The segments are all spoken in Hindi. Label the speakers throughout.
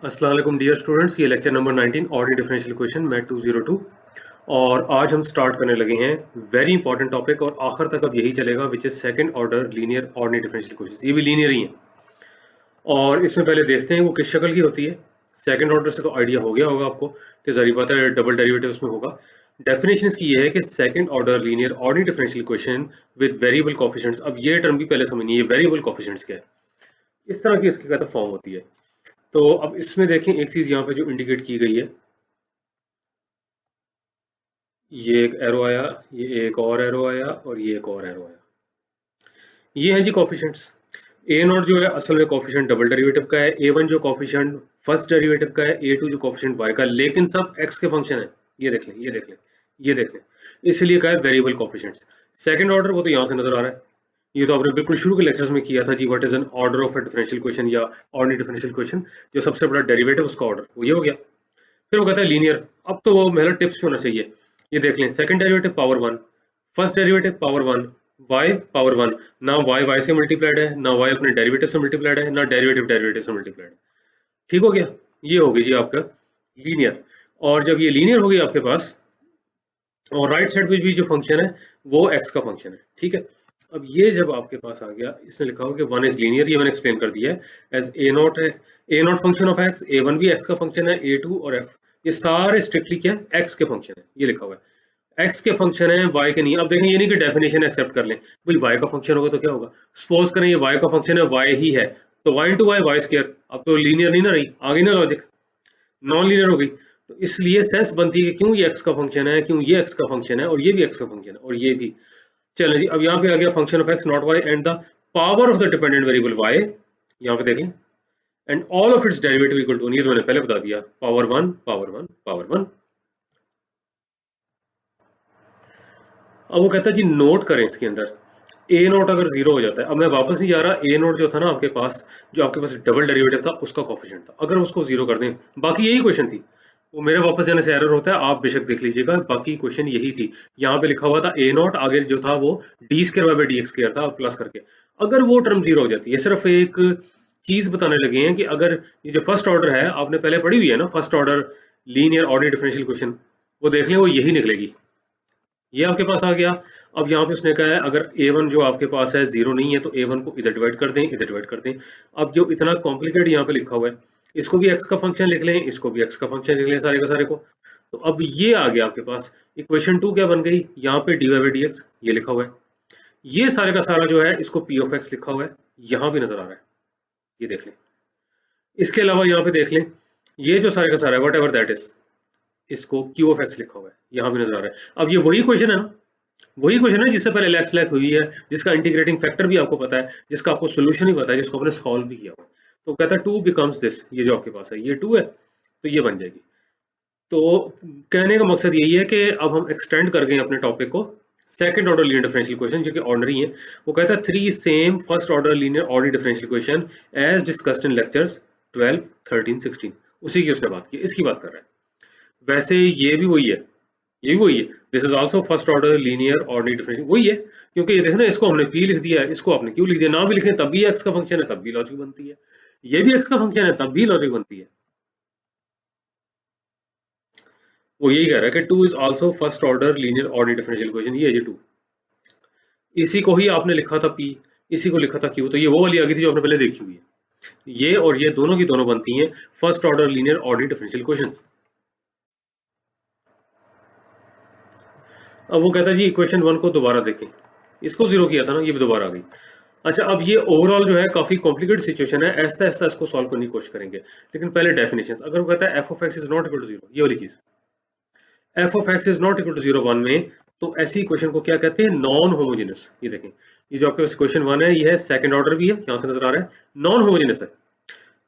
Speaker 1: अस्सलाम वालेकुम डियर स्टूडेंट्स, ये lecture number 19 ordinary differential equation math 202 और आज हम स्टार्ट करने लगे हैं वेरी इंपॉर्टेंट टॉपिक और आखिर तक अब यही चलेगा which is second order linear ordinary differential equation. ये भी लीनियर ही है और इसमें पहले देखते हैं वो किस शक्ल की होती है। सेकंड ऑर्डर से तो आइडिया हो गया होगा आपको कि ज़ाहिर बात है डबल डेरिवेटिव उसमें होगा। डेफिनेशन इसकी ये है कि second order linear ordinary differential equation with variable coefficients. अब ये टर्म भी पहले समझिए, वेरिएबल कोफिशिएंट्स क्या है, इस तरह की इसकी कहता फॉर्म होती है। तो अब इसमें देखें एक चीज यहाँ पे जो इंडिकेट की गई है, ये एक एरो आया, ये एक और एरो आया और ये एक और एरो आया। ये है जी कोफिशिएंट्स। ए नॉट जो है असल में कोफिशिएंट डबल डेरिवेटिव का है, ए वन जो कोफिशिएंट फर्स्ट डेरिवेटिव का है, ए टू जो कोफिशिएंट वाई का, लेकिन सब एक्स के फंक्शन है। ये देख लें, ये देख लें, ये देख लें, इसलिए कहा है वेरिएबल कोफिशिएंट्स। सेकंड ऑर्डर वो तो यहाँ से नजर आ रहा है, ये तो आपने बिल्कुल शुरू के लेक्चर्स में किया था जी, what is an order of a differential equation या ऑर्डिनरी डिफरेंशियल इक्वेशन, जो सबसे बड़ा डेरिवेटिव उसका ऑर्डर वो ये हो गया। फिर वो कहता है लीनियर। अब तो वो मेरा टिप्स भी होना चाहिए। ये देख लें, second derivative power one, first derivative power one, y power one. ना वाई वाई से मल्टीप्लाइड है, ना वाई अपने डेरिवेटिव से मल्टीप्लाइड है, ना डेरिवेटिव डेरिवेटिव से मल्टीप्लाइड है। ठीक हो गया, ये होगी जी आपका लीनियर। और जब ये लीनियर होगी आपके पास, और राइट साइड पे भी जो फंक्शन है वो एक्स का फंक्शन है। ठीक है, अब ये जब आपके पास आ गया, इसने लिखा होगा कि वन इज लीनियर, ये मैंने एक्सप्लेन कर दिया है एज ए नॉट है, a naught function of x, a one भी एक्स का फंक्शन है, ए टू और एफ ये सारे स्ट्रिक्टली क्या है, एक्स के फंक्शन है। ये लिखा हुआ है एक्स के फंक्शन है, वाई के नहीं। अब देखें, ये नहीं कि डेफिनेशन एक्सेप्ट कर लें, भाई वाई का फंक्शन होगा तो क्या होगा, सपोज करें ये वाई का फंक्शन है, वाई ही है, तो y into y y square. अब तो लीनियर नहीं ना रही, आगे ना लॉजिक नॉन लीनियर हो गई। तो इसलिए सेंस बनती है कि क्यों ये एक्स का फंक्शन है, क्यों ये एक्स का फंक्शन है और ये भी एक्स का फंक्शन है और ये भी। चलें जी, अब यहाँ पे आ गया function of x not y and the power of the dependent variable y. यहाँ पे देख लें, and all of its derivative equal to, ये तो मैंने पहले बता दिया, power one power one power one. अब वो कहता है जी नोट करें इसके अंदर ए नोट अगर जीरो हो जाता है। अब मैं वापस नहीं जा रहा, ए नोट जो था ना आपके पास, जो आपके पास डबल डेरिवेटिव था उसका कोफिशिएंट था, अगर उसको जीरो कर दें, बाकी यही क्वेश्चन थी, वो मेरे वापस जाने से एरर होता है, आप बेशक देख लीजिएगा, बाकी क्वेश्चन यही थी। यहाँ पे लिखा हुआ था ए नॉट, आगे जो था वो D square by d x square था प्लस करके। अगर वो टर्म जीरो हो जाती है, सिर्फ एक चीज बताने लगे हैं कि अगर ये जो फर्स्ट ऑर्डर है आपने पहले पढ़ी हुई है ना, first order linear ordinary differential equation, वो देख लें, वो यही निकलेगी। ये आपके पास आ गया। अब यहाँ पे उसने कहा है अगर a1 जो आपके पास है जीरो नहीं है तो a1 को इधर डिवाइड कर दें, इधर डिवाइड कर दें। अब जो इतना कॉम्प्लिकेटेड यहाँ पे लिखा हुआ है, इसको भी x का फंक्शन लिख लें, इसको भी x का फंक्शन लिख लें, सारे का सारे को। तो अब ये आ गया आपके पास इक्वेशन 2 क्या बन गई, यहाँ पे dy बाई dx ये लिखा हुआ है, ये सारे का सारा जो है इसको p ऑफ x लिखा हुआ है, यहाँ भी नजर आ रहा है, ये देख लें। इसके अलावा यहाँ पे देख लें, ये जो सारे का सारा है वट एवर दैट इज, इसको q ऑफ x लिखा हुआ है, यहाँ भी नजर आ रहा है। अब ये वही क्वेश्चन है ना, वही क्वेश्चन है जिससे पहले लेक्स लैक हुई है, जिसका इंटीग्रेटिंग फैक्टर भी आपको पता है, जिसका आपको सोल्यूशन ही पता है, जिसको आपने सॉल्व भी किया हुआ है। तो कहता है टू बिकम्स दिस, ये जो आपके पास है ये टू है तो ये बन जाएगी। तो कहने का मकसद यही है कि अब हम एक्सटेंड कर गए अपने टॉपिक को, second order linear differential equation जो कि ऑर्डिनरी है। वो कहता है three same first order linear ordinary differential equation as discussed in lectures 12, 13, 16, उसी की उसने बात की, इसकी बात कर रहा है। वैसे ये भी वही है, ये भी वही है, this is also first order linear ordinary differential, वही है। क्योंकि ये देखना, इसको हमने p लिख दिया है, इसको आपने q लिख दिया, ना भी लिखें तब भी x का फंक्शन है, तब भी लॉजिक बनती है, ये भी x का फंक्शन है तब भी लॉजिक बनती है। वो यही कह रहा है कि two is also first order linear ordinary differential equation, ये है जी टू। इसी को ही आपने लिखा था p, इसी को लिखा था q, तो ये वो वाली आ गई थी जो आपने पहले देखी हुई है। ये और ये दोनों की दोनों बनती हैं first order linear ordinary differential equations. अब वो कहता है जी इक्वेशन 1 को दोबारा देखें, इसको जीरो किया था ना, ये भी दोबारा आ गई। अच्छा, अब ये ओवरऑल जो है काफी कॉम्प्लिकेटेड सिचुएशन है, ऐसा ऐसा इसको सॉल्व करने की कोशिश करेंगे। लेकिन पहले डेफिनेशंस, अगर वो कहता है f of x is not equal to zero, ये वाली चीज, f of x is not equal to zero one में, तो ऐसी इक्वेशन को क्या कहते हैं, नॉन होमोजेनस। ये देखें, ये जो आपके पास क्वेश्चन 1 है ये है सेकंड ऑर्डर भी है, यहाँ से नजर आ रहा है, नॉन होमोजेनस है,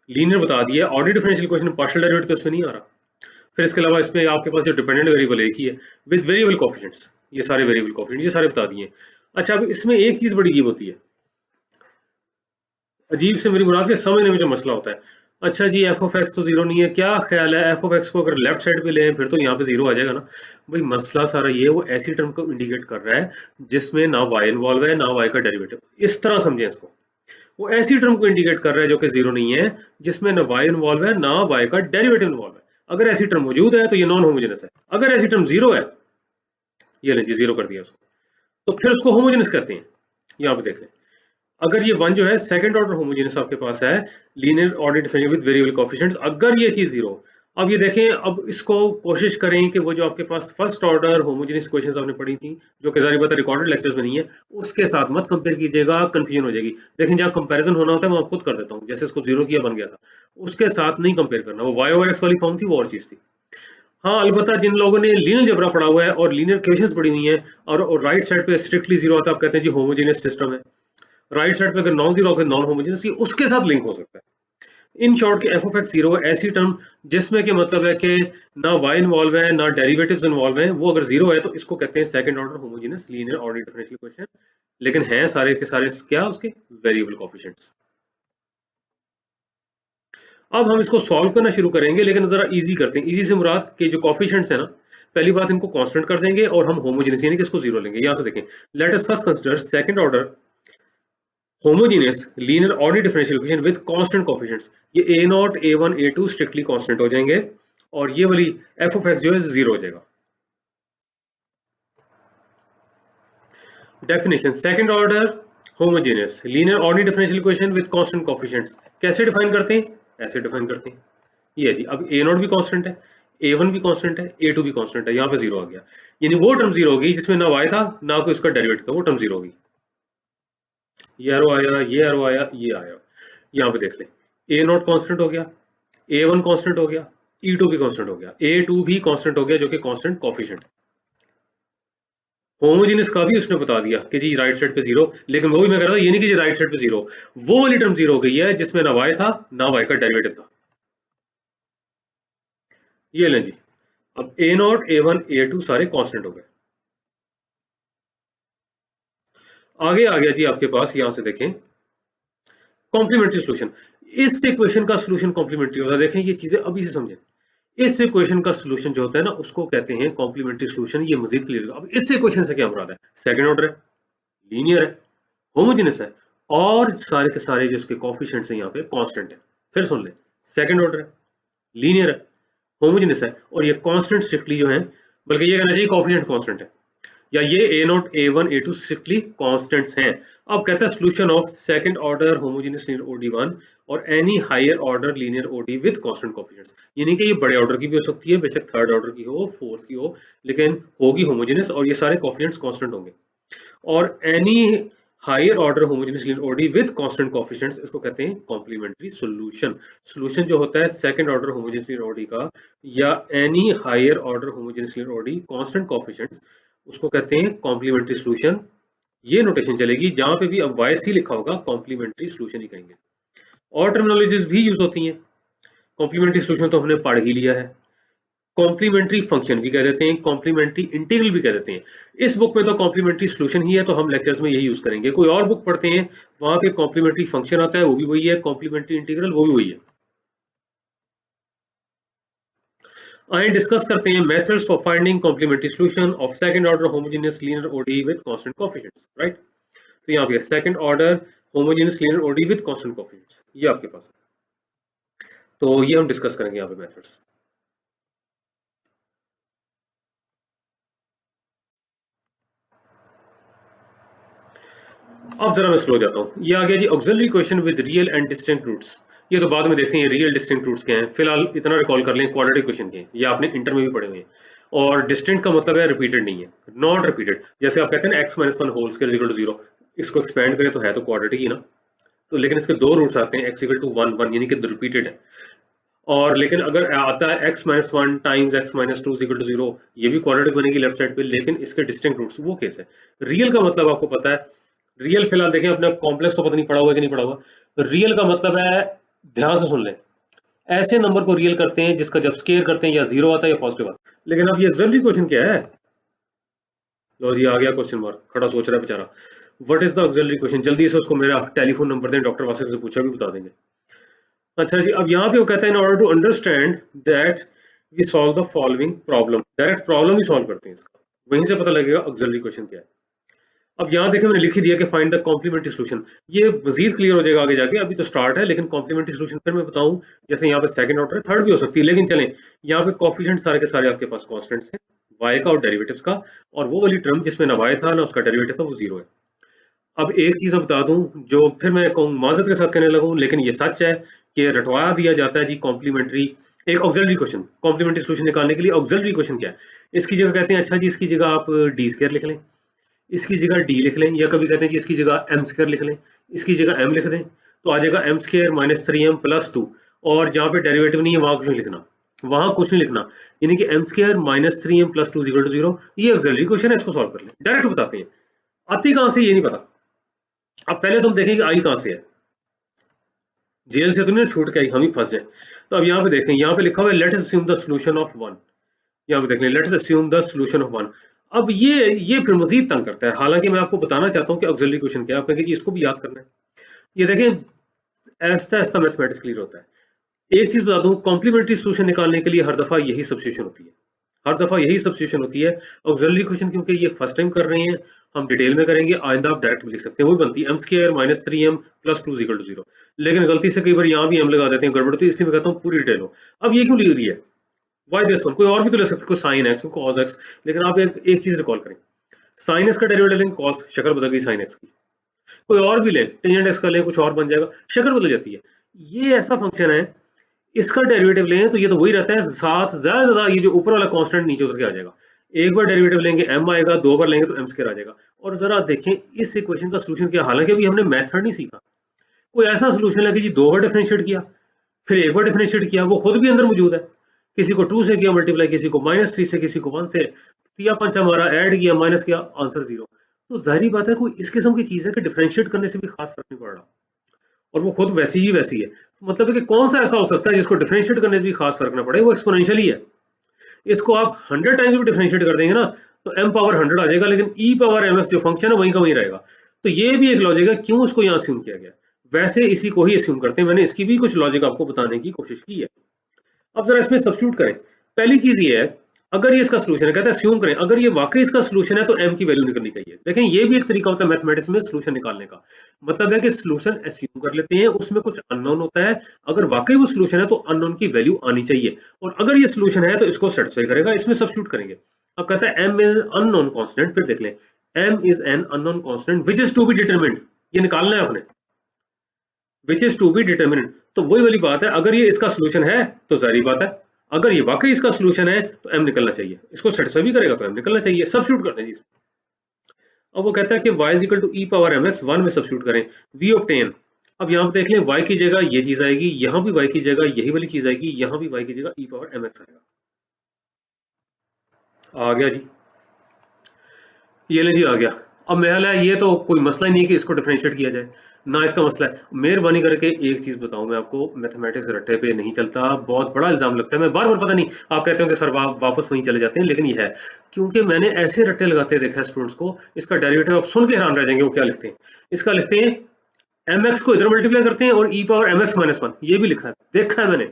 Speaker 1: लीनियर बता दिया, ordinary differential equation partial derivative तो इसमें नहीं आ रहा। फिर इसके अलावा इसमें आपके पास जो डिपेंडेंट वेरिएबल एक ही है विद वेरिएबल कोफिशिएंट्स, ये सारे वेरिएबल कोफिशिएंट ये सारे बता दिए। अच्छा, अब इसमें एक चीज बड़ी अजीब होती है, अजीब से मेरी मुराद के समझने में जो मसला होता है। अच्छा जी, एफ ऑफ एक्स तो जीरो नहीं है, क्या ख्याल है एफ ऑफ एक्स को अगर लेफ्ट साइड पे लें फिर तो यहाँ पे जीरो आ जाएगा ना। भाई मसला सारा ये, वो ऐसी टर्म को इंडिकेट कर रहा है जिसमें ना वाई इन्वॉल्व है ना वाई का डेरिवेटिव, इस तरह समझें इसको। वो ऐसी टर्म को इंडिकेट कर रहा है जो कि जीरो नहीं है, जिसमें ना y इन्वॉल्व है ना y का डेरिवेटिव इन्वॉल्व है। अगर ऐसी टर्म मौजूद है तो ये नॉन होमोजेनस है। अगर ऐसी टर्म जीरो है, ये लें जी जीरो कर दिया उसको, तो फिर उसको होमोजेनस कहते हैं। यहाँ पे देख लें, अगर ये वन जो है सेकंड ऑर्डर होमोजेनस आपके पास है, linear order differential with variable coefficients, अगर ये चीज जीरो। अब ये देखें, अब इसको कोशिश करें कि वो जो आपके पास फर्स्ट ऑर्डर होमोजेनस इक्वेशंस आपने पढ़ी थी, जो कि जारी बात है रिकॉर्डेड लेक्चर्स में नहीं है, उसके साथ मत कंपेयर कीजिएगा, कंफ्यूजन हो जाएगी। लेकिन जब कंपैरिजन होना होता है मैं खुद कर देता हूँ, जैसे इसको जीरो किया बन गया था, उसके साथ नहीं कंपेयर करना। वो y ओवर x वाली फॉर्म थी, वो और चीज थी। हाँ, अलबत्ता जिन लोगों ने लीनियर जबरा पढ़ा हुआ है और लीनियर इक्वेशंस पढ़ी हुई हैं और राइट साइड पे स्ट्रिक्टली जीरो आता है, आप कहते हैं जी होमोजेनियस सिस्टम है। राइट साइड पे अगर नॉन जीरो होकर नॉन होमोजेनियस, उसके साथ लिंक हो सकता है। इन शॉर्ट के एफ ऑफ एक्स जीरो ऐसी टर्म जिसमें के मतलब है कि ना वाई इन्वॉल्व है ना डेरिवेटिव्स इन्वॉल्व है, वो अगर जीरो है तो इसको कहते हैं second order homogeneous linear order differential equation. लेकिन हैं सारे के सारे क्या उसके वेरिएबल कोएफिशिएंट्स। अब हम इसको सॉल्व करना शुरू करेंगे, लेकिन जरा इजी करते हैं। इजी से मुराद के जो कोएफिशिएंट्स है ना, पहली बात इनको कांस्टेंट कर देंगे और हम होमोजेनियस यानी कि इसको जीरो लेंगे। यहां से देखें, let us first consider second order homogeneous linear order differential equation with constant coefficients. ये a0 a1 a2 strictly constant हो जाएंगे और ये वाली f ऑफ x जो है जीरो हो जाएगा। Definition, second order homogeneous linear order differential equation with constant coefficients कैसे डिफाइन करते हैं? ऐसे डिफाइन करते हैं। ये है जी, अब a0 भी कांस्टेंट है, a1 भी कांस्टेंट है, a2 भी कांस्टेंट है। यहाँ पे जीरो आ गया, यानी वो टर्म जीरो होगी जिसमें ना y था ना कोई उसका डेरिवेटिव था, वो टर्म जीरो होगी। ये एरो आया, ये एरो आया, ये आया। यहाँ पे देख लें, a0 कांस्टेंट हो गया, a1 कांस्टेंट हो गया, e2 भी कांस्टेंट हो गया, a2 भी कांस्टेंट हो गया जो कि कांस्टेंट कोएफिशिएंट। होमोजेनियस का भी उसने बता दिया कि जी राइट साइड पे जीरो, लेकिन वो भी मैं कह रहा था ये नहीं कि जी राइट साइड पे जीरो, वो वाली टर्म जीरो हो गई है जिसमें ना y था ना y का डेरिवेटिव था। ये लें जी, अब a0 a1 a2 सारे कांस्टेंट हो गए। आगे आ गया जी आपके पास, यहां से देखें कॉम्प्लीमेंट्री सोल्यूशन। इस इक्वेशन का सोल्यूशन कॉम्प्लीमेंट्री होता है। देखें ये चीजें अभी से समझें, इस इक्वेशन का सोल्यूशन जो होता है ना उसको कहते हैं कॉम्प्लीमेंट्री सोल्यूशन। ये मजीद क्लियर। अब इस इक्वेशन से क्या मुराद है? सेकंड ऑर्डर है, लीनियर है, होमोजेनस है और सारे के सारे जो इसके कोएफिशिएंट्स हैं यहाँ पे कांस्टेंट है। फिर सुन ले, सेकंड ऑर्डर है, लीनियर है, होमोजेनस है और ये कांस्टेंट स्ट्रिक्टली जो है, बल्कि ये कहना चाहिए कोएफिशिएंट कांस्टेंट है, या ये a0 a1 a2 strictly constants हैं। अब कहता है solution of second order homogeneous linear ओडी1 और any higher order linear ODE with constant coefficients. यानी कि ये बड़े ऑर्डर की भी हो सकती है, बेशक थर्ड ऑर्डर की हो, फोर्थ की हो, लेकिन होगी होमोजेनियस और ये सारे कोएफिशिएंट्स कांस्टेंट होंगे। और any higher order homogeneous linear ODE with constant coefficients, इसको कहते हैं कॉम्प्लीमेंट्री सॉल्यूशन। सॉल्यूशन जो होता है second order homogeneous linear ODE का या any higher order homogeneous linear ODE constant coefficients, उसको कहते हैं कॉम्प्लीमेंट्री सॉल्यूशन। ये नोटेशन चलेगी, जहां पे भी अब YC लिखा होगा कॉम्प्लीमेंट्री सॉल्यूशन ही कहेंगे। और टर्मिनोलॉजीज भी यूज होती हैं। कॉम्प्लीमेंट्री सॉल्यूशन तो हमने पढ़ ही लिया है, कॉम्प्लीमेंट्री फंक्शन भी कह देते हैं, कॉम्प्लीमेंट्री इंटीग्रल भी कह देते हैं। इस बुक में तो कॉम्प्लीमेंट्री सॉल्यूशन ही है, तो हम लेक्चर्स में यही यूज करेंगे। कोई और बुक पढ़ते हैं वहां पे कॉम्प्लीमेंट्री फंक्शन आता है, वो भी वही है, कॉम्प्लीमेंट्री इंटीग्रल वो भी वही है। आइए डिस्कस करते हैं methods for finding complementary solution of second order homogeneous linear ODE with constant coefficients, right. तो यहाँ पे second order homogeneous linear ODE with constant coefficients, ये आपके पास है। तो ये हम डिस्कस करेंगे यहाँ पे मेथड्स। अब जरा मैं स्लो जाता हूँ। ये आ गया जी auxiliary equation with real and distinct roots. ये तो बाद में देखते हैं रियल डिस्टिंक्ट रूट्स क्या हैं, फिलहाल इतना रिकॉल कर लें क्वाड्रेटिक इक्वेशन के, ये आपने इंटर में भी पढ़े हुए हैं। और डिस्टिंक्ट का मतलब है रिपीटेड नहीं है, नॉट रिपीटेड। जैसे आप कहते हैं ना x-1 whole square equal to 0, इसको एक्सपेंड करें तो है तो क्वाड्रेटिक ही ना। तो लेकिन इसके दो रूट्स आते हैं, x इक्वल टू 1 1 यानी कि रिपीटेड है। और लेकिन अगर आता है x-1 times x-2 equal to 0, ये भी क्वाड्रेटिक बनेगी लेफ्ट साइड पे, लेकिन इसके डिस्टिंक्ट रूट्स, वो केस है। रियल का मतलब आपको पता है, रियल फिलहाल देखें अपने, कॉम्प्लेक्स तो पता नहीं पड़ा हुआ कि नहीं पड़ा हुआ। रियल का मतलब है, ध्यान से सुन लें, ऐसे नंबर को रियल करते हैं जिसका जब स्केयर करते हैं या जीरो आता है या पॉजिटिव आता है। लेकिन अब ये एक्चुअली क्वेश्चन क्या है? लो जी आ गया क्वेश्चन मार्क, खड़ा सोच रहा है बेचारा। What is the auxiliary question? जल्दी से उसको मेरा टेलीफोन नंबर दें, डॉक्टर वासिक से पूछा भी बता देंगे। अच्छा जी, अब यहाँ पे वो कहता है in order to understand that we solve the following problem. Direct problem ही सॉल्व करते हैं इसका, वहीं से पता लगेगा ऑक्सिलरी क्वेश्चन क्या है। अब यहाँ देखें मैंने लिख ही दिया कि फाइंड द कॉम्प्लीमेंट्री सोल्यूशन। ये मजीद क्लियर हो जाएगा आगे जाके, अभी तो स्टार्ट है, लेकिन कॉम्प्लीमेंट्री सोल्यूशन फिर मैं बताऊं। जैसे यहाँ पे सेकंड ऑर्डर है, थर्ड भी हो सकती है, लेकिन चलें यहाँ पे कोफिशिएंट सारे के सारे आपके पास कांस्टेंट्स हैं, y का और डेरिवेटिव्स का, और वो वाली टर्म जिसमें ना y था ना उसका डेरिवेटिव था वो जीरो है। अब एक चीज मैं बता दूं, जो फिर मैं कहूँ माजरत के साथ कहने लगूं, लेकिन ये सच है कि रटवा दिया जाता है जी कॉम्प्लीमेंट्री, एक ऑक्सिलरी क्वेश्चन, कॉम्प्लीमेंट्री सोल्यूशन निकालने के लिए ऑक्सिलरी क्वेश्चन क्या है, इसकी जगह कहते हैं अच्छा जी इसकी जगह आप डी स्क्वायर लिख लें, इसकी जगह डी लिख लें, या कभी कहते हैं कि इसकी जगह एम स्क्वायर लिख लें, इसकी जगह एम लिख दें, तो आ जाएगा M square minus 3m plus 2, और जहाँ पे डेरिवेटिव नहीं है वहां कुछ नहीं लिखना, वहां कुछ नहीं लिखना, यानी कि m square minus 3m plus 2 equal to 0। ये ऑक्सिलरी क्वेश्चन है, इसको सॉल्व कर लें, डायरेक्ट बताते हैं। आती कहां से ये नहीं पता। अब पहले तुम देखें कि आई कहां से है, जेल से तो नहीं छूट के आई, हम ही फंस जाए। तो अब यहाँ पे देखें, यहाँ पे लिखा हुआ है let us assume the solution of one, यहाँ पे देख लें let us assume the solution of one. अब ये फिर मजीद तंग करता है, हालांकि मैं आपको बताना चाहता हूँ कि ऑक्सिलरी क्वेश्चन क्या है, आप कहेंगे जी इसको भी याद करना है। ये देखें ऐसा ऐसा मैथमेटिक्स क्लियर होता है। एक चीज बता दूं, कॉम्प्लीमेंट्री सॉल्यूशन निकालने के लिए हर दफा यही सब्स्टिट्यूशन होती है, हर दफा यही सब्स्टिट्यूशन होती है। ऑक्सिलरी क्वेश्चन क्योंकि ये फर्स्ट टाइम कर रहे हैं, हम डिटेल में करेंगे, आइंदा आप डायरेक्ट भी लिख सकते हैं, वही बनती है m square minus 3m plus 2 equal to 0। लेकिन गलती से कई बार यहाँ भी एम लगा देते हैं, गड़बड़, तो इसलिए मैं कहता हूँ पूरी डिटेल हो। अब ये क्यों लिख रही है, वाई दिस वन, कोई और भी तो ले सकते, कोई साइन एक्स, कोई कॉस एक्स, लेकिन आप एक चीज रिकॉल करें, साइन एक्स का डेरिवेटिव लेंगे कॉस, शक्ल बदल गई साइन एक्स की, कोई और भी ले टेंजेंट एक्स का लें कुछ और बन जाएगा, शक्ल बदल जाती है। ये ऐसा फंक्शन है, इसका डेरिवेटिव लें तो ये तो वही रहता है, साथ ज्यादा से ज्यादा ये जो ऊपर वाला कांस्टेंट नीचे उतर के आ जाएगा। एक बार डेरिवेटिव लेंगे m आएगा, दो बार लेंगे तो m स्क्वायर आ जाएगा। और जरा देखें इस इक्वेशन का सॉल्यूशन क्या, हालांकि अभी हमने मेथड नहीं सीखा, कोई ऐसा सॉल्यूशन है कि जी दो बार डिफरेंशिएट किया, फिर एक बार डिफरेंशिएट किया, वो खुद भी अंदर मौजूद है, किसी को 2 से किया मल्टीप्लाई, किसी को -3 से, किसी को 1 से, तिया पंचा मारा, ऐड किया, माइनस किया, आंसर 0। तो जाहिर बात है कोई इस किस्म की चीज है कि डिफरेंशिएट करने से भी खास फर्क नहीं पड़ रहा, और वो खुद वैसी ही वैसी है। तो मतलब है कि कौन सा ऐसा हो सकता है जिसको डिफरेंशिएट करने से भी खास फर्क ना पड़े, वो एक्सपोनेंशियल ही है। इसको आप 100 टाइम्स भी डिफरेंशिएट कर देंगे ना तो m पावर 100 आ जाएगा, लेकिन e पावर mx जो फंक्शन है वहीं का वहीं रहेगा। तो ये भी एक लॉजिक है क्यों इसको यहाँ अस्यूम किया गया। वैसे इसी को ही अस्यूम करते हैं, मैंने इसकी भी कुछ लॉजिक आपको बताने की कोशिश की है। अब जरा इसमें सब्स्टिट्यूट करें। पहली चीज ये है, अगर ये इसका सॉल्यूशन है, कहता है अस्यूम करें अगर ये वाकई इसका सॉल्यूशन है तो m की वैल्यू निकलनी चाहिए। देखें ये भी एक तरीका होता है मैथमेटिक्स में सॉल्यूशन निकालने का, मतलब है कि सॉल्यूशन अस्यूम कर लेते हैं, उसमें कुछ अननोन होता है, अगर वाकई वो सॉल्यूशन है तो अननोन की वैल्यू आनी चाहिए, और अगर ये सॉल्यूशन है तो इसको सेटिस्फाई करेगा, इसमें सब्स्टिट्यूट करेंगे। अब कहता है m इज अननोन कांस्टेंट, फिर देख लें m is an unknown constant which is to be determined, ये निकालना है आपने, which is to be determined. तो वही वाली बात है, अगर ये इसका सॉल्यूशन है तो जाहिर बात है अगर ये वाकई इसका सॉल्यूशन है तो m निकलना चाहिए, इसको सेटिस्फाई भी करेगा तो m निकलना चाहिए। सब्स्टिट्यूट करते हैं जी। अब वो कहता है कि y equal to e power mx 1 में सब्स्टिट्यूट करें, v ऑब्टेन। अब यहाँ पे देख लें y की जगह ये चीज आएगी, यहाँ भी y की जगह यही वाली चीज आएगी, यहाँ भी y की जगह e पावर mx आएगा। आ गया जी, ये ले जी आ गया। अब महल है, ये तो कोई मसला ही नहीं है कि इसको डिफरेंशिएट किया जाए, ना इसका मसला है। मेहरबानी करके एक चीज बताऊं मैं आपको, मैथमेटिक्स रट्टे पे नहीं चलता, बहुत बड़ा इल्जाम लगता है, मैं बार बार, पता नहीं आप कहते हो कि सर वापस वहीं चले जाते हैं, लेकिन ये है क्योंकि मैंने ऐसे रट्टे लगाते देखा है स्टूडेंट्स को, इसका डेरिवेटिव आप सुन के हैरान रह जाएंगे वो क्या लिखते हैं। इसका लिखते हैं mx को इधर मल्टीप्लाई करते हैं और e पावर mx माइनस 1, ये भी लिखा है, देखा है मैंने।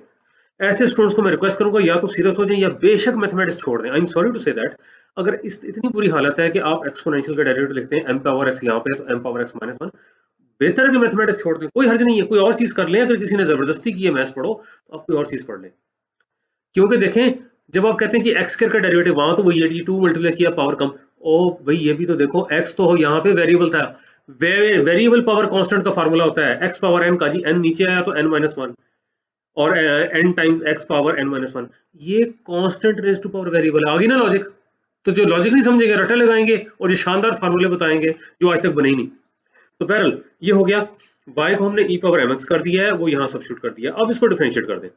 Speaker 1: ऐसे स्टूडेंट्स को मैं रिक्वेस्ट करूंगा या तो सीरियस हो जाएं या बेशक मैथमेटिक्स छोड़ दें, I am sorry to say that. अगर इतनी बुरी हालत है कि आप एक्सपोनेंशियल का डेरिवेटिव लिखते हैं m पावर x यहाँ पे है तो m पावर x माइनस 1, बेहतर है कि मैथमेटिक्स छोड़ दें, कोई हर्ज नहीं है, कोई और चीज कर लें। अगर किसी ने जबरदस्ती की है मैथ्स पढ़ो तो आप कोई और चीज पढ़ लें, क्योंकि देखें जब आप कहते हैं कि एक्स स्क्वायर का डेरिवेटिव वहां तो वही है जी, 2 मल्टीप्लाई किया पावर कम, ओ भाई ये भी तो देखो x तो यहाँ पे वेरिएबल था, वेरिएबल पावर कांस्टेंट का फार्मूला होता है x पावर n का जी, n नीचे आया तो n माइनस 1 और n times x power n minus 1, ये constant raise to power variable है। आ गई ना लॉजिक। तो जो लॉजिक नहीं समझेंगे रटे लगाएंगे और ये शानदार फार्मूले बताएंगे जो आज तक बने ही नहीं। तो बहरहाल ये हो गया, y को हमने e पावर mx कर दिया है, वो यहाँ सब्स्टिट्यूट कर दिया। अब इसको डिफरेंशिएट कर दें,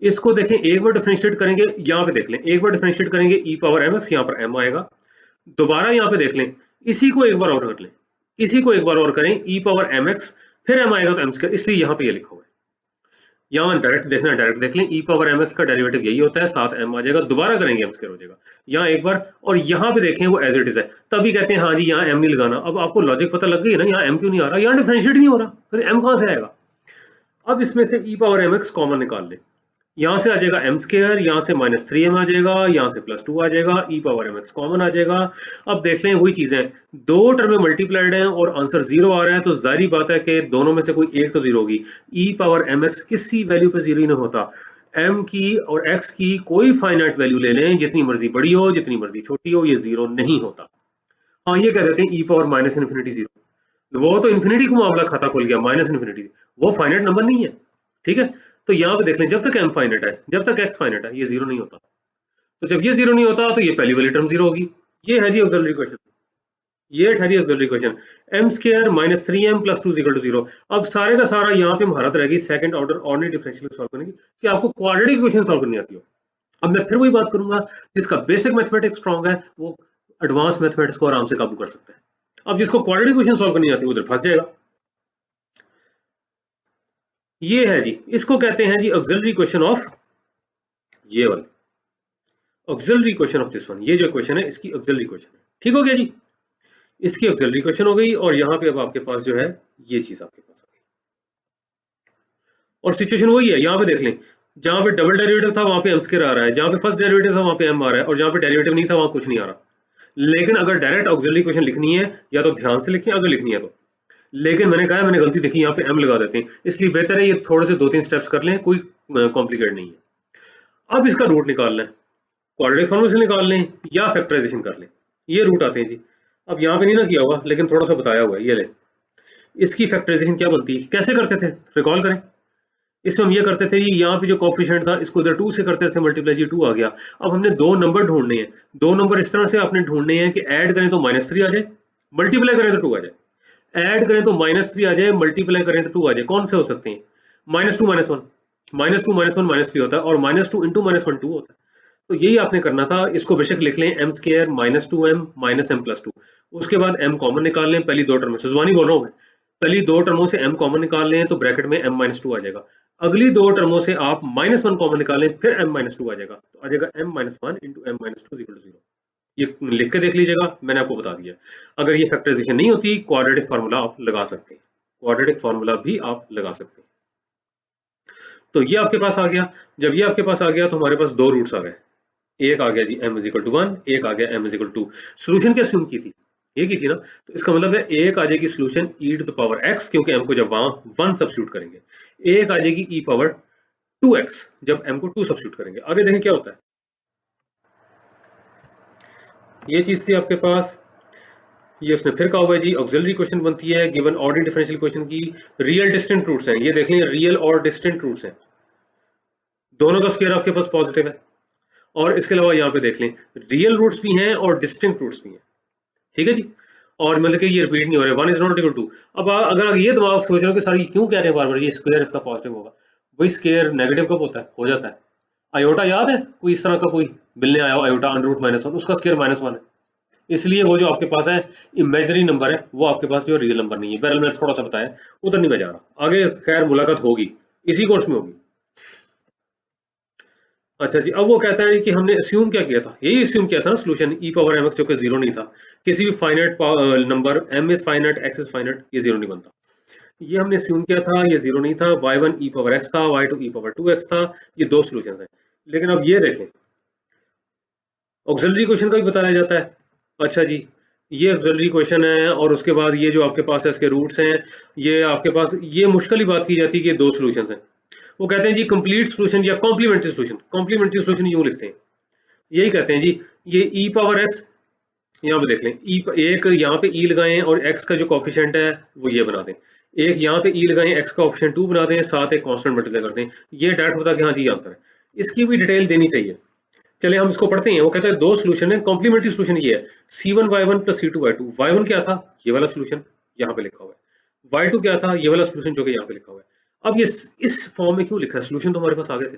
Speaker 1: इसको देखें एक बार डिफरेंशिएट करेंगे, यहाँ पे देख लें एक बार डिफरेंशिएट करेंगे e पावर mx, यहाँ पर m आएगा, दोबारा यहाँ पे देख लें, इसी को एक बार और कर लें, इसी को एक बार और करें e पावर mx, फिर m आएगा तो m स्क्वायर, इसलिए यहाँ पे ये लिखा हुआ है। यहाँ डायरेक्ट देखना, डायरेक्ट देख लें, e पावर mx का डेरिवेटिव यही होता है, साथ m आ जाएगा, दोबारा करेंगे m स्क्वायर हो जाएगा, यहाँ एक बार, और यहाँ पे देखें वो एज इट इज है, तभी कहते हैं हाँ जी यहाँ m नहीं लगाना। अब आपको लॉजिक पता लग गई है ना, यहाँ m क्यों नहीं आ रहा, यहाँ डिफरेंशिएट नहीं हो रहा, फिर m कहाँ से आएगा। अब इसमें से e पावर mx कॉमन निकाल ले, यहाँ से आ जाएगा एम स्केयर, यहाँ से -3m आ जाएगा, यहाँ से +2 आ जाएगा, e पावर mx कॉमन आ जाएगा। अब देख लें वही चीज़ है, दो टर्में मल्टीप्लाइड हैं और आंसर 0 आ रहा है, तो जाहिर बात है कि दोनों में से कोई एक तो 0 होगी। e पावर mx किसी वैल्यू पे 0 ही नहीं होता। m की और x की कोई फाइनाइट वैल्यू ले लें, जितनी मर्जी बड़ी हो जितनी मर्जी छोटी हो, ये 0 नहीं होता। हाँ, ये कह देते हैं e पावर -इन्फिनिटी 0, वो तो इन्फिनिटी को मामला खाता खुल गया, -इन्फिनिटी वो फाइनाइट नंबर नहीं है। ठीक है, तो यहाँ पे देख लें, जब तक m फाइनाइट है, जब तक x फाइनाइट है, ये 0 नहीं होता। तो जब ये 0 नहीं होता तो ये पहली वाली टर्म 0 होगी। ये है जी ऑक्सिलरी इक्वेशन, ये ठहरी auxiliary equation. m square -3m + 2 = 0। अब सारे का सारा यहाँ पे महारत रहेगी second order ordinary differential solve करने की, कि आपको क्वाड्रेटिक इक्वेशन सॉल्व करनी आती हो। अब मैं फिर वही बात करूंगा, जिसका बेसिक मैथमेटिक्स स्ट्रांग है वो एडवांस मैथमेटिक्स को आराम से काबू कर सकता है। अब जिसको क्वाड्रेटिक इक्वेशन सॉल्व करनी आती है उधर फंस जाएगा। ये है जी, इसको कहते हैं जी ऑक्सिलरी इक्वेशन ऑफ ये वाला, auxiliary equation of this one. ये जो इक्वेशन है इसकी ऑक्सिलरी इक्वेशन है। ठीक हो गया जी, इसकी ऑक्सिलरी इक्वेशन हो गई, और यहाँ पे अब आपके पास जो है ये चीज आपके पास आ गई। और सिचुएशन वही है, यहाँ पे देख लें, जहाँ पे डबल डेरिवेटिव था वहां पे m स्क्वायर आ रहा है, जहाँ पे फर्स्ट डेरिवेटिव था वहां पे m आ रहा है, और जहाँ पे डेरिवेटिव नहीं था वहां कुछ नहीं आ रहा। लेकिन अगर डायरेक्ट ऑक्सिलरी इक्वेशन लिखनी है, या तो ध्यान से लिखिए अगर लिखनी है तो, लेकिन मैंने कहा मैंने गलती देखी, यहाँ पे m लगा देते हैं, इसलिए बेहतर है ये थोड़े से 2-3 स्टेप्स कर लें, कोई कॉम्प्लिकेट नहीं है। अब इसका रूट निकालना है, क्वाड्रेटिक फॉर्मूले से निकाल लें या फैक्टराइजेशन कर लें, ये रूट आते हैं जी। अब यहाँ पे नहीं ना किया हुआ, लेकिन थोड़ा सा बताया हुआ है, ये ले। इसकी फैक्टराइजेशन क्या बनती है, कैसे करते थे, रिकॉल करें। इसमें हम ये करते थे, यहाँ पे जो कोफिशिएंट था इसको इधर 2 से करते थे मल्टीप्लाई, जी 2 आ गया। अब हमने दो नंबर ढूंढने हैं, दो नंबर इस तरह से आपने ढूंढने हैं कि ऐड करें तो -3 आ जाए, मल्टीप्लाई करें तो 2 आ जाए। ऐड करें तो -3 आ जाए, मल्टीप्लाई करें तो 2 आ जाए। कौन से हो सकते हैं, -2 -1, -2 -1 -3 होता है, और -2 × -1 2 होता है। तो यही आपने करना था। इसको बेशक लिख लें m स्क्वायर -2m -m + 2, उसके बाद m कॉमन निकाल लें, पहली दो टर्म से, जुबानी बोल रहा हूँ मैं, पहली दो टर्मों से m कॉमन निकाल लें तो ब्रैकेट में m - 2 आ जाएगा। अगली दो टर्मों से आप -1 कॉमन निकालें, फिर m - 2 आ जाएगा, तो आ जाएगा m - 1 × m - 2 = 0। ये लिख के देख लीजिएगा, मैंने आपको बता दिया। अगर ये फैक्टराइजेशन नहीं होती, क्वाड्रेटिक फार्मूला आप लगा सकते हैं, क्वाड्रेटिक फार्मूला भी आप लगा सकते हैं। तो ये आपके पास आ गया। जब ये आपके पास आ गया तो हमारे पास दो रूट्स आ गए, एक आ गया जी m = 1, एक आ गया m = 2। सोल्यूशन क्या assume की थी, ये की थी ना, तो इसका मतलब है एक आ जाएगी सोल्यूशन e⁻x, क्योंकि m को जब वहां 1 सब्स्टिट्यूट करेंगे, एक आ जाएगी e⁻2x जब m को 2 सब्स्टिट्यूट करेंगे। आगे देखें क्या होता है। ये चीज थी आपके पास, ये उसने फिर कहा हुआ है जी ऑक्सिलरी इक्वेशन बनती है गिवन ऑर्डिनरी डिफरेंशियल इक्वेशन की रियल डिस्टेंट रूट्स हैं। ये देख लें, रियल और डिस्टेंट रूट्स हैं, दोनों का स्क्वायर आपके पास पॉजिटिव है। और इसके अलावा यहाँ पे देख लें, रियल रूट्स भी हैं और डिस्टिंक्ट रूट्स भी हैं। ठीक है जी, और मतलब कि ये रिपीट नहीं हो रहे, 1 = 2। अब अगर ये दिमाग सोच रहे हो कि सर ये क्यों कह रहे हैं बार बार ये स्क्वायर इसका पॉजिटिव होगा, वही स्क्वायर नेगेटिव कब होता है, हो जाता है। आयोटा याद है, कोई इस तरह का कोई मिलने आया हो आयोटा √-1, उसका स्क्वायर -1 है, इसलिए वो जो आपके पास है इमेजिनरी नंबर है, वो आपके पास जो रियल नंबर नहीं है। बहरहाल मैंने थोड़ा सा बताया, उधर नहीं मैं जा रहा, आगे खैर मुलाकात होगी, इसी कोर्स में होगी। अच्छा जी, अब वो कहता है कि हमने अस्यूम क्या किया था, यही अस्यूम किया था ना सोल्यूशन e⁻mx जो कि 0 नहीं था। किसी भी finite number m is finite, x is finite, ये 0 नहीं बनता। ये हमने अस्यूम किया था, ये 0 नहीं था। y1 e⁻x था, y2 e⁻2x था, ये दो सोल्यूशंस हैं। लेकिन अब ये देखें, ऑक्सिलरी इक्वेशन का भी बताया जाता है। अच्छा जी, ये ऑक्सिलरी इक्वेशन है, और उसके बाद ये जो आपके पास है इसके रूट्स हैं। ये आपके पास ये मुश्किल ही बात की जाती है कि ये दो सोल्यूशंस हैं। वो कहते हैं जी कंप्लीट सोल्यूशन या कॉम्प्लीमेंट्री सोल्यूशन। कॉम्प्लीमेंट्री सोल्यूशन यूं लिखते हैं, यही कहते हैं जी, ये e⁻x, यहाँ पे देख लें, एक यहाँ पे e लगाएं और x का जो कोफिशिएंट है वो ये बना दें, एक यहाँ पे e लगाएं, x का कोफिशिएंट 2 बना दें, साथ एक कांस्टेंट मल्टीप्लाई कर दें। ये डायरेक्ट होता है कि हाँ जी आंसर है। इसकी भी डिटेल देनी चाहिए। चलिए हम इसको पढ़ते हैं। वो कहता है दो सोल्यूशन है, कॉम्प्लीमेंट्री सोल्यूशन ये है, c1y1 + c2y2। y1 क्या था, ये वाला सोल्यूशन यहाँ पे लिखा हुआ है। y2 क्या था, ये वाला सोल्यूशन जो कि यहाँ पे लिखा हुआ है। अब ये इस फॉर्म में क्यों लिखा है, सोल्यूशन तो हमारे पास आ गए थे,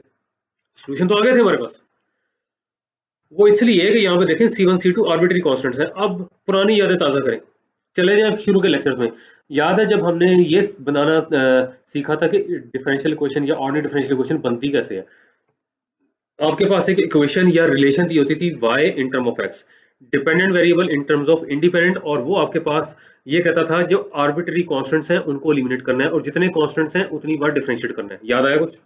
Speaker 1: सोल्यूशन तो आ गए थे हमारे पास। वो इसलिए कि यहाँ पे देखें C1 C2 आर्बिट्री कांस्टेंट्स हैं। अब पुरानी यादें ताज़ा करें, चले जाएं शुरू के लेक्चर्स में। याद है जब हमने ये बनाना सीखा था कि डिफरेंशियल इक्वेशन या ऑर्डिनरी डिफरेंशियल इक्वेशन बनती कैसे है। आपके पास एक इक्वेशन या रिलेशन दी होती थी y in term of x, dependent variable in terms of independent, और वो आपके पास ये कहता था जो आर्बिट्री कांस्टेंट्स हैं उनको एलिमिनेट करना है, और जितने कांस्टेंट्स हैं उतनी बार डिफरेंशिएट करना है। याद आया कुछ?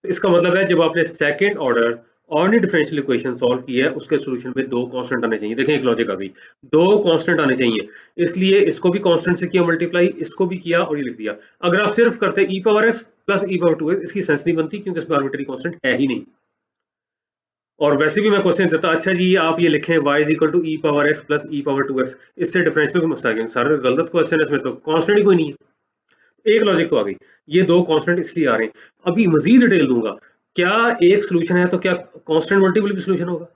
Speaker 1: तो इसका मतलब है जब आपने second order ordinary differential equation solve की है उसके सॉल्यूशन में दो कांस्टेंट आने चाहिए। देखें एक लॉजिक आ गई, दो कांस्टेंट आने चाहिए, इसलिए इसको भी कांस्टेंट से किया मल्टीप्लाई, इसको भी किया और ये लिख दिया। अगर आप सिर्फ करते e power x plus e power 2x, इसकी सेंस नहीं बनती क्योंकि इसमें आर्बिट्ररी कांस्टेंट है ही नहीं। और वैसे भी मैं क्वेश्चन देता, अच्छा जी आप ये लिखें y is equal to e power x plus e power 2x, इससे डिफरेंशियल को मसला गया सर, गलत क्वेश्चन है, इसमें तो कांस्टेंट ही कोई नहीं है। एक लॉजिक तो आ गई, ये दो कांस्टेंट इसलिए आ रहे हैं। अभी मजीद डिटेल दूंगा, क्या एक सोल्यूशन है तो क्या कांस्टेंट मल्टीपल भी सोल्यूशन होगा?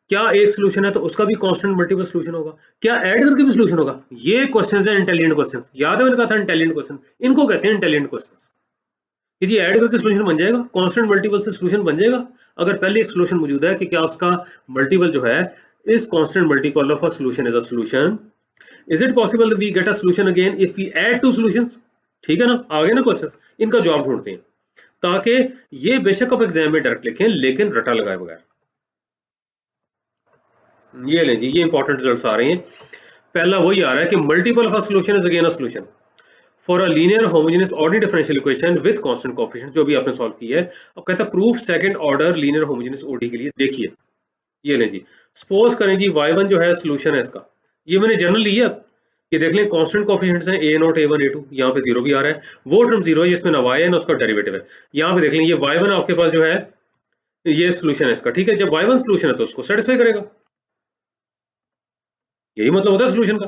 Speaker 1: क्या एक सोल्यूशन है तो उसका भी कांस्टेंट मल्टीपल सोल्यूशन होगा? क्या ऐड करके भी सोल्यूशन होगा? ये क्वेश्चंस हैं इंटेलिजेंट क्वेश्चन, याद है मैंने कहा था इंटेलिजेंट क्वेश्चन, इनको कहते हैं इंटेलिजेंट क्वेश्चन। यदि ऐड करके सोल्यूशन बन जाएगा, कांस्टेंट मल्टीपल से सोल्यूशन बन जाएगा, अगर पहले एक सोल्यूशन मौजूद है कि क्या उसका मल्टीपल जो है इस constant multiple of a solution is a solution, is it possible that we get a solution again if we add two solutions? ठीक है ना, आगे ना क्वेश्चंस, इनका जवाब ढूंढते हैं ताकि ये बेशक आप एग्जाम में डायरेक्ट लिखें लेकिन रटा लगाए बगैर। ये लें जी, ये इंपॉर्टेंट रिजल्ट्स आ रहे हैं। पहला वही आ रहा है कि multiple of a solution is again a solution for a linear homogeneous ordinary differential equation with constant coefficient, जो भी आपने सॉल्व की है। अब कहता है proof second order linear homogeneous ODE के लिए। देखिए ये लें जी, सपोज करें जी y1 जो है सॉल्यूशन है इसका, ये मैंने जनरल लिया, ये देख लें कांस्टेंट कोएफिशिएंट्स हैं a0 a1 a2, यहाँ पे जीरो भी आ रहा है, वो टर्म जीरो है जिसमें ना y है ना उसका डेरिवेटिव है। यहाँ पे देख लें ये y1 आपके पास जो है ये सॉल्यूशन है इसका, ठीक है। जब y1 सॉल्यूशन है तो उसको सेटिस्फाई करेगा, यही मतलब होता है सॉल्यूशन का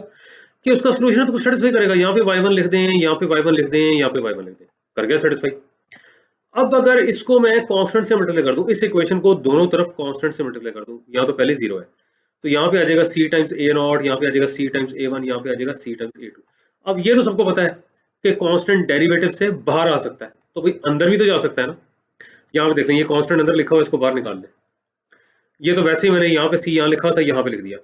Speaker 1: कि उसका सॉल्यूशन है तो सेटिस्फाई करेगा। यहाँ पे y1 लिख दें, यहाँ पे y1 लिख दें, यहाँ पे y1 लिख दें, कर गया सेटिस्फाई। अब अगर इसको मैं कांस्टेंट से मल्टीप्लाई कर दूं, इस इक्वेशन को दोनों तरफ कांस्टेंट से मल्टीप्लाई कर दूं, यहाँ तो पहले जीरो है तो यहाँ पे आ जाएगा c टाइम्स a नॉट, यहाँ पे आ जाएगा c टाइम्स a1, यहाँ पे आ जाएगा c टाइम्स a2। अब ये तो सबको पता है कि कांस्टेंट डेरिवेटिव से बाहर आ सकता है, तो भाई अंदर भी तो जा सकता है ना। यहाँ पे देख लें ये कांस्टेंट अंदर लिखा हुआ है, इसको बाहर निकाल दें। ये तो वैसे ही मैंने यहाँ पे c यहाँ लिखा था, यहाँ पे लिख दिया।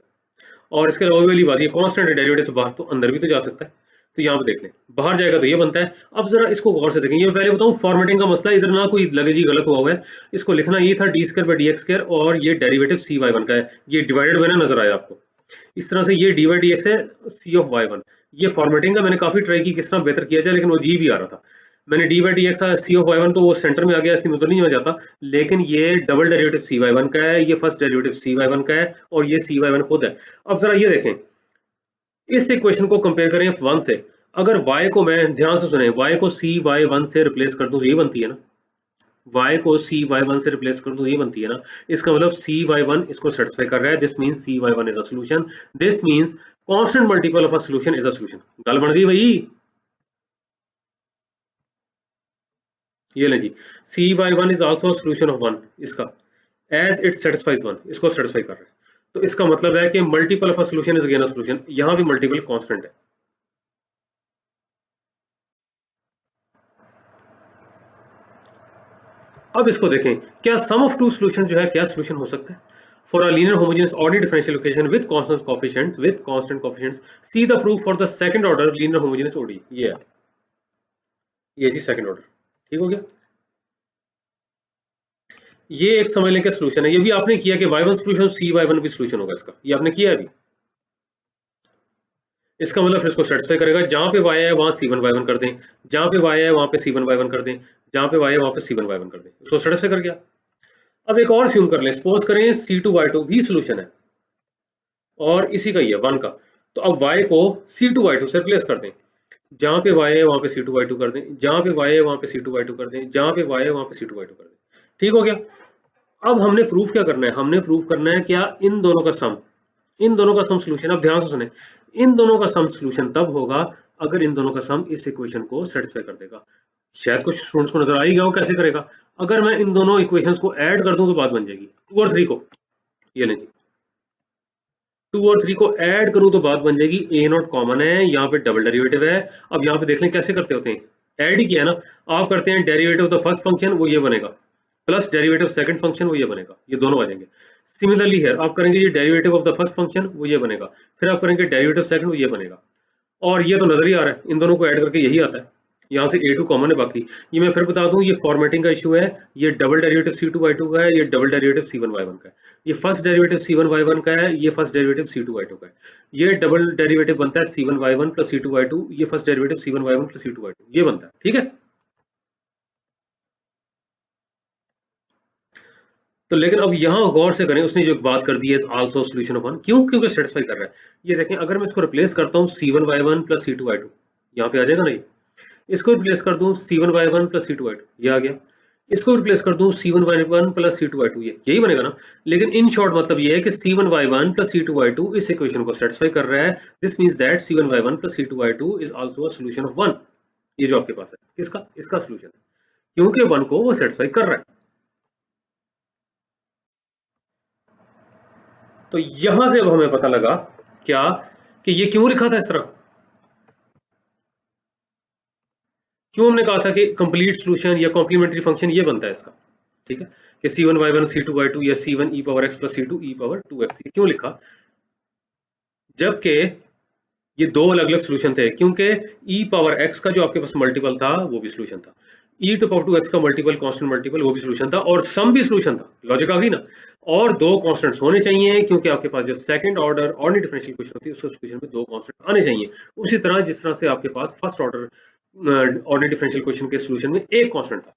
Speaker 1: और इसके अलावा वाली बात, ये कांस्टेंट है डेरिवेटिव से बाहर, तो अंदर भी तो जा सकता है। तो यहाँ पे देख लें बाहर जाएगा तो ये बनता है। अब जरा इसको गौर से देखें, ये पहले बताऊं फॉर्मेटिंग का मसला, इधर ना कोई लगे जी गलत हुआ हुआ है। इसको लिखना ये था D square by d x square, और ये डेरिवेटिव सी वाई वन का है, ये डिवाइडेड बाय ना नजर आया आपको, इस तरह से ये डी बाई डी एक्स है सी ऑफ वाई वन। ये फॉर्मेटिंग का मैंने काफी ट्राई की किस तरह बेहतर किया जाए, लेकिन वो जी भी आ रहा था। मैंने d by d x c of y one तो वो सेंटर में आ गया, इसलिए मैं तो नहीं जाता, लेकिन ये डबल डेरिवेटिव सी वाई वन का है, ये फर्स्ट डेरिवेटिव सी वाई वन का है, और ये सी वाई वन खुद है। अब जरा ये देखें, इस इक्वेशन को कंपेयर करें f1 से, अगर y को मैं ध्यान से सुने, y को सी वाई वन से रिप्लेस कर दूं तो ये बनती है ना, y को सी वाई वन से रिप्लेस कर दूं तो ये बनती है ना। इसका मतलब सी वाई वन इसको सेटिस्फाई कर रहा है, this means c y one is a solution, this means constant multiple of a solution is a solution. गल बन गई भाई, ये ले जी, c y one is also solution of one, इसका एज इट सेटिस्फाइज वन, इसको सेटिस्फाई कर रहा है। तो इसका मतलब है कि multiple of a solution is again a solution, यहां भी मल्टीपल कांस्टेंट है। अब इसको देखें, क्या सम ऑफ टू सॉल्यूशन जो है क्या सॉल्यूशन हो सकता है for a linear homogeneous ordinary differential equation with constant coefficients, see the proof for the second order linear homogeneous ODE. ये है, ये जी सेकंड ऑर्डर, ठीक हो गया। ये एक समझ लें कि सॉल्यूशन है, ये भी आपने किया कि y1 सॉल्यूशन सी y1 भी सॉल्यूशन होगा इसका, ये आपने किया अभी। इसका मतलब फिर इसको सेटिस्फाई करेगा, जहां पे y है वहां c1 y1 कर दें, जहां पे y है वहां पे c1 y1 कर दें, जहां पे y है वहां पे c1 y1 कर दें, इसको सेटिस्फाई कर गया। अब एक और assume कर लें, सपोज करें c2 y2 भी सॉल्यूशन है और इसी का ही है 1 का, तो अब y को c2 y2 से रिप्लेस कर दें, जहां पे y है वहां पे c2 y2 कर दें, जहां पे y है वहां पे c2 y2 कर दें, जहां पे y है वहां पे c2 y2 कर दें। ठीक हो गया। अब हमने प्रूफ क्या करना है, हमने प्रूफ करना है क्या इन दोनों का सम, इन दोनों का सम सॉल्यूशन। अब ध्यान से सुने, इन दोनों का सम सॉल्यूशन तब होगा अगर इन दोनों का सम इस इक्वेशन को सेटिस्फाई कर देगा। शायद कुछ स्टूडेंट्स को नजर आ ही गया वो कैसे करेगा। अगर मैं इन दोनों इक्वेशंस को ऐड कर दूं तो बात बन जाएगी, 2 और 3 को, ये नहीं जी, 2 और 3 को ऐड करूं तो बात बन जाएगी। ए नॉट कॉमन है, यहाँ पे डबल डेरिवेटिव है। अब यहाँ पे देख लें कैसे करते होते हैं, ऐड ही किया ना, आप करते हैं derivative of the first function, वो ये बनेगा, प्लस डेरिवेटिव सेकंड फंक्शन, वो ये बनेगा, ये दोनों आ जाएंगे। सिमिलरली है, आप करेंगे ये derivative of the first function, वो ये बनेगा, फिर आप करेंगे डेरिवेटिव सेकंड, वो ये बनेगा। और ये तो नजर ही आ रहा है, इन दोनों को ऐड करके यही आता है, यहाँ से a2 कॉमन है बाकी। ये मैं फिर बता दूं, ये फॉर्मेटिंग का इशू है, ये डबल डेरिवेटिव c2 y2 का है, ये डबल डेरिवेटिव c1 y1 का है, ये फर्स्ट डेरिवेटिव c1 y1 का है, ये फर्स्ट डेरिवेटिव c2 y2 का है, ये डबल डेरिवेटिव बनता है c1 y1 plus c2 y2, ये first derivative c1 y1 plus c2 y2 ये बनता है, ठीक है। तो लेकिन अब यहाँ गौर से करें, उसने जो बात कर दी है आल्सो सॉल्यूशन ऑफ 1, क्यों? क्योंकि सेटिस्फाई कर रहा है। ये देखें, अगर मैं इसको रिप्लेस करता हूँ C1y1 प्लस C2y2, यहाँ पे आ जाएगा ना ये। इसको रिप्लेस कर दूं C1y1 प्लस C2y2, ये आ गया। इसको रिप्लेस कर दूं C1y1 प्लस C2y2, ये यही बनेगा ना। लेकिन इन शॉर्ट मतलब ये है कि C1y1 प्लस C2y2 इस इक्वेशन को सेटिस्फाई कर रहा है। This means that C1y1 plus C2y2 is also a solution of 1। ये जो आपके पास है, किसका? इसका सॉल्यूशन है, क्योंकि 1 को वो सेटिस्फाई कर रहा है। तो यहां से अब हमें पता लगा क्या, कि ये क्यों लिखा था इस तरह, क्यों हमने कहा था कि कंप्लीट सॉल्यूशन या कॉम्प्लीमेंट्री फंक्शन ये बनता है इसका। ठीक है, कि C1y1 C2y2 या C1 e power x plus C2 e power 2x, ये क्यों लिखा? जबकि ये दो अलग अलग सॉल्यूशन थे, क्योंकि e पावर x का जो आपके पास मल्टीपल था वो भी सॉल्यूशन था, e टू पावर 2x का मल्टीपल, कांस्टेंट मल्टीपल, वो भी सॉल्यूशन था, और सम भी सॉल्यूशन था। लॉजिक आ गई ना। और दो कांस्टेंट्स होने चाहिए, क्योंकि आपके पास जो second order ordinary differential equation होती है उस इक्वेशन में दो कांस्टेंट आने चाहिए। उसी तरह जिस तरह से आपके पास first order ordinary differential equation के सॉल्यूशन में एक कांस्टेंट था,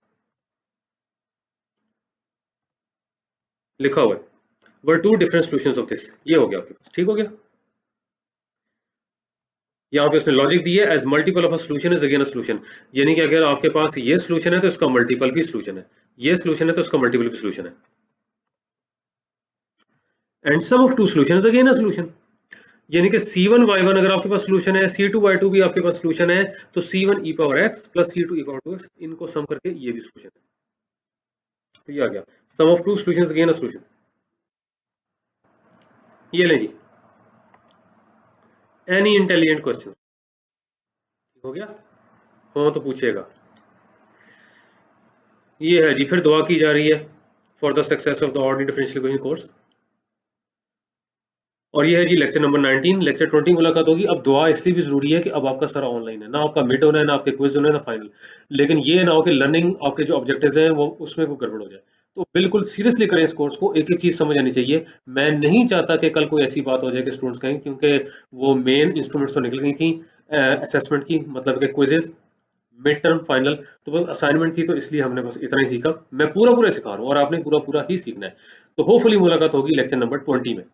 Speaker 1: लिखा हुआ है where two different solutions of this, ये हो गया आपके पास। ठीक हो गया। यहाँ पे उसने लॉजिक दी है, as multiple of a solution is again a solution, यानी कि अगर आपके पास ये सॉल्यूशन है तो इसका मल्टीपल भी सॉल्यूशन है, ये सॉल्यूशन है तो इसका मल्टीपल भी सॉल्यूशन है, and sum of two solution is again a solution. यानी कि C1y1 अगर आपके पास सॉल्यूशन है, C2y2 भी आपके पास सॉल्यूशन है, तो C1 e power x plus C2 e power 2x, इनको सम करके ये भी सॉल्यूशन है। तो ये आ गया sum of two solutions again a solution. ये ले जी, एनी इंटेलिजेंट क्वेश्चन हो गया हो तो पूछेगा। ये है जी, फिर दुआ की जा रही है for the success of the ordinary differential equation course. और ये है जी लेक्चर नंबर 19, लेक्चर 20 मुलाकात होगी। अब दुआ इसलिए भी जरूरी है कि अब आपका सारा ऑनलाइन है ना, आपका मिड होना है, ना आपके क्विज होना है, ना फाइनल। लेकिन ये ना हो कि लर्निंग आपके जो ऑब्जेक्टिव्स हैं वो उसमें कोई गड़बड़ हो जाए। तो बिल्कुल सीरियसली करें इस कोर्स को, एक एक चीज समझ आनी चाहिए। मैं नहीं चाहता कि कल कोई ऐसी बात हो जाए कि स्टूडेंट्स कहें, क्योंकि वो मेन इंस्ट्रूमेंट्स तो निकल गई थी असेसमेंट की, मतलब कि क्विजेस, मिड टर्म, फाइनल, तो बस असाइनमेंट थी, तो इसलिए हमने बस इतना ही सीखा। मैं पूरा पूरा सिखा रहा हूँ और आपने पूरा पूरा ही सीखना है। तो होपफुली मुलाकात होगी लेक्चर नंबर 20 में।